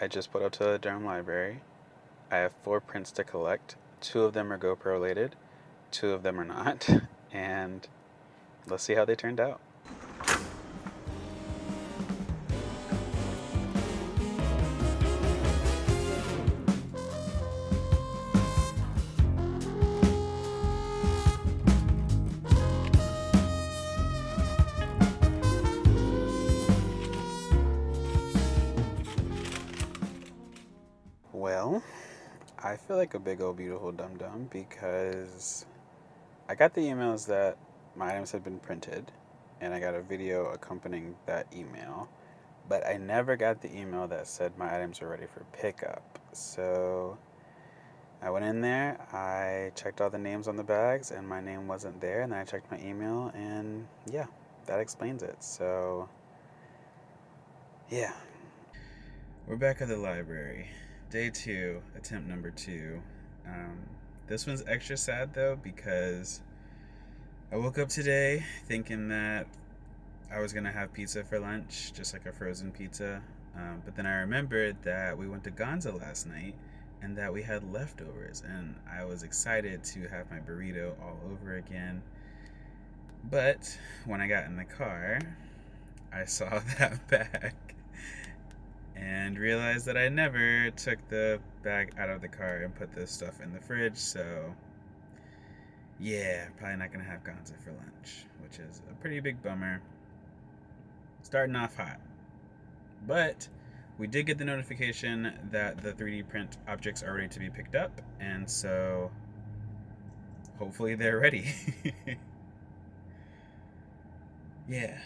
I just put up to the Durham Library. I have 4 prints to collect. 2 of them are GoPro related, 2 of them are not, and let's see how they turned out. Well, I feel like a big old beautiful dum dum because I got the emails that my items had been printed, and I got a video accompanying that email, but I never got the email that said my items were ready for pickup. So I went in there, I checked all the names on the bags, and my name wasn't there, and then I checked my email, and yeah, that explains it. So, yeah. We're back at the library. Day 2, attempt number 2. Um, this one's extra sad though because I woke up today thinking that I was gonna have pizza for lunch, just like a frozen pizza. But then I remembered that we went to Gonza last night and that we had leftovers, and I was excited to have my burrito all over again. But when I got in the car, I saw that bag and realized that I never took the bag out of the car and put this stuff in the fridge, so yeah, probably not gonna have Gonza for lunch, which is a pretty big bummer. Starting off hot. But we did get the notification that the 3D print objects are ready to be picked up, and so hopefully they're ready. Yeah,